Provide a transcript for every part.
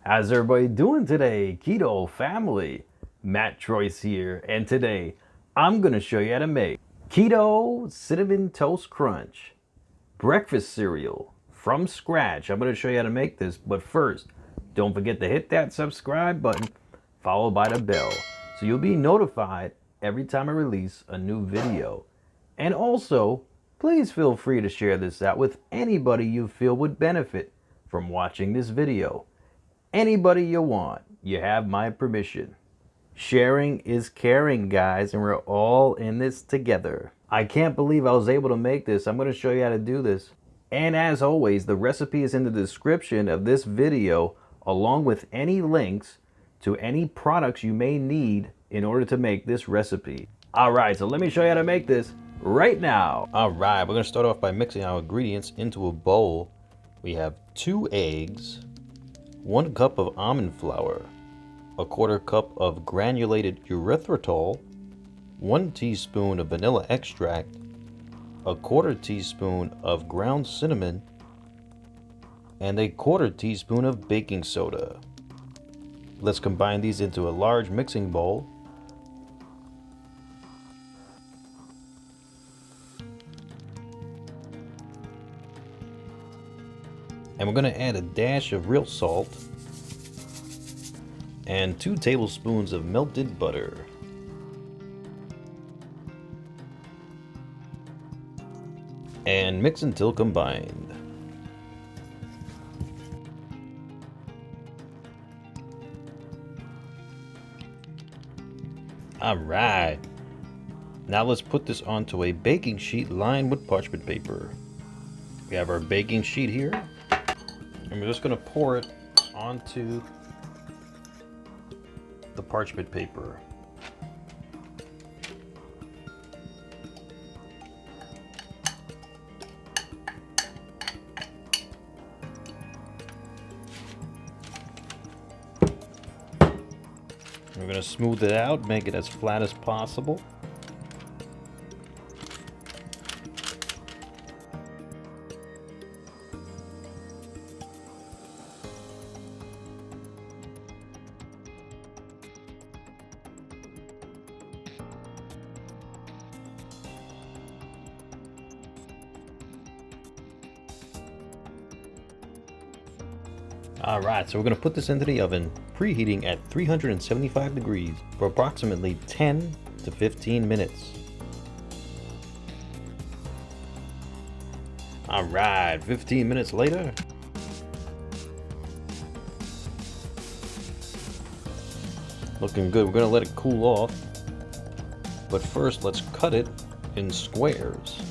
How's everybody doing today? Keto family, Matt Troyce here, and today I'm going to show you how to make Keto Cinnamon Toast Crunch breakfast cereal from scratch. I'm going to show you how to make this, but first, don't forget to hit that subscribe button followed by the bell so you'll be notified every time I release a new video. And also, please feel free to share this out with anybody you feel would benefit from watching this video. Anybody you want, you have my permission. Sharing is caring, guys, and we're all in this together. I can't believe I was able to make this. I'm going to show you how to do this. And as always, the recipe is in the description of this video, along with any links to any products you may need in order to make this recipe. All right, so let me show you how to make this right now. All right, we're going to start off by mixing our ingredients into a bowl. We have 2 eggs, 1 cup of almond flour, a 1/4 cup of granulated erythritol, 1 teaspoon of vanilla extract, a 1/4 teaspoon of ground cinnamon, and a 1/4 teaspoon of baking soda. Let's combine these into a large mixing bowl. And we're going to add a dash of real salt and 2 tablespoons of melted butter. And mix until combined. Alright, now let's put this onto a baking sheet lined with parchment paper. We have our baking sheet here, and we're just going to pour it onto the parchment paper. We're going to smooth it out, make it as flat as possible. Alright, so we're going to put this into the oven, preheating at 375 degrees for approximately 10 to 15 minutes. Alright, 15 minutes later. Looking good. We're going to let it cool off. But first, let's cut it in squares.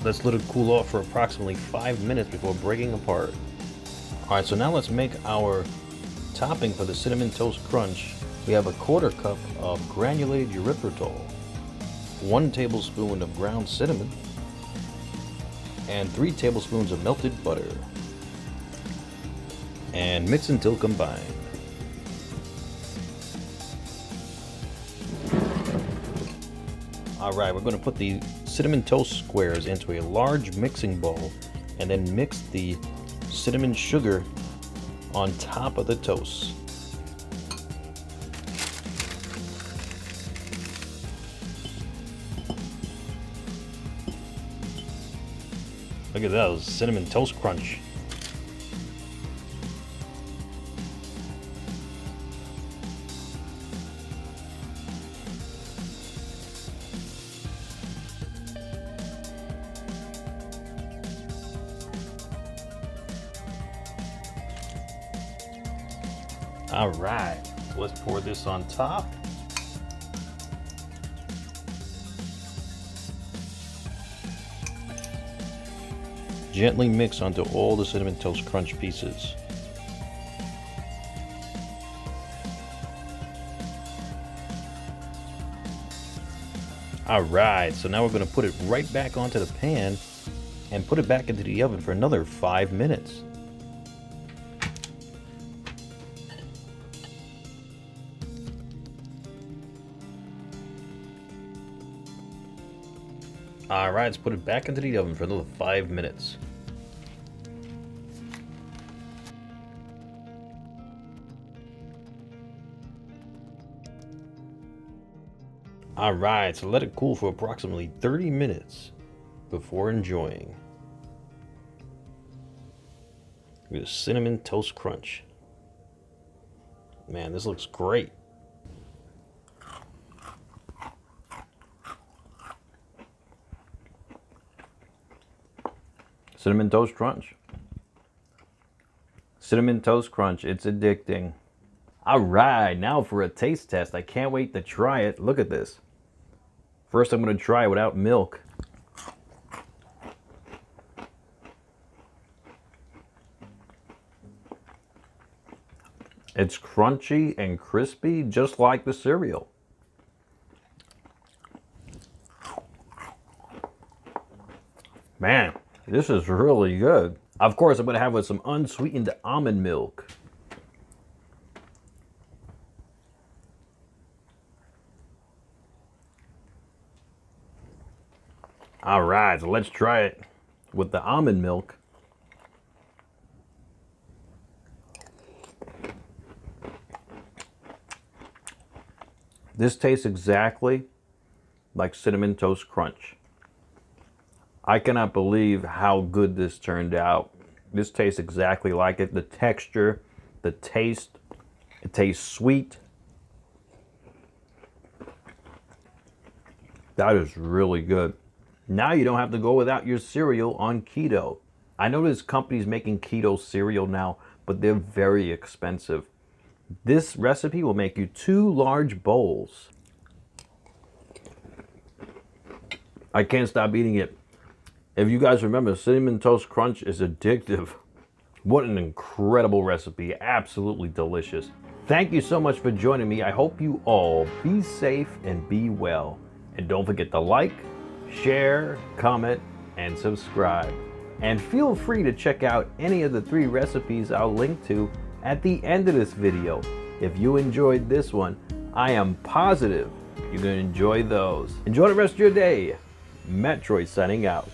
Let's let it cool off for approximately 5 minutes before breaking apart. Alright, so now let's make our topping for the Cinnamon Toast Crunch. We have a 1/4 cup of granulated erythritol, 1 tablespoon of ground cinnamon, and 3 tablespoons of melted butter. And mix until combined. Alright, we're going to put the cinnamon toast squares into a large mixing bowl and then mix the cinnamon sugar on top of the toast. Look at those cinnamon toast crunch. All right, let's pour this on top. Gently mix onto all the Cinnamon Toast Crunch pieces. Alright, so now we're going to put it right back onto the pan and put it back into the oven for another 5 minutes. Alright, let's put it back into the oven for another 5 minutes. Alright, so let it cool for approximately 30 minutes before enjoying the Cinnamon Toast Crunch. Man, this looks great. Cinnamon Toast Crunch. Cinnamon Toast Crunch, it's addicting. Alright, now for a taste test. I can't wait to try it. Look at this. First I'm going to try it without milk. It's crunchy and crispy, just like the cereal. Man, this is really good. Of course, I'm going to have it with some unsweetened almond milk. All right, so let's try it with the almond milk. This tastes exactly like Cinnamon Toast Crunch. I cannot believe how good this turned out. This tastes exactly like it. The texture, the taste, it tastes sweet. That is really good. Now you don't have to go without your cereal on keto. I know there's companies making keto cereal now, but they're very expensive. This recipe will make you 2 large bowls. I can't stop eating it. If you guys remember, Cinnamon Toast Crunch is addictive. What an incredible recipe. Absolutely delicious. Thank you so much for joining me. I hope you all be safe and be well. And don't forget to like, share, comment, and subscribe. And feel free to check out any of the 3 recipes I'll link to at the end of this video. If you enjoyed this one, I am positive you're going to enjoy those. Enjoy the rest of your day. Matt Troy signing out.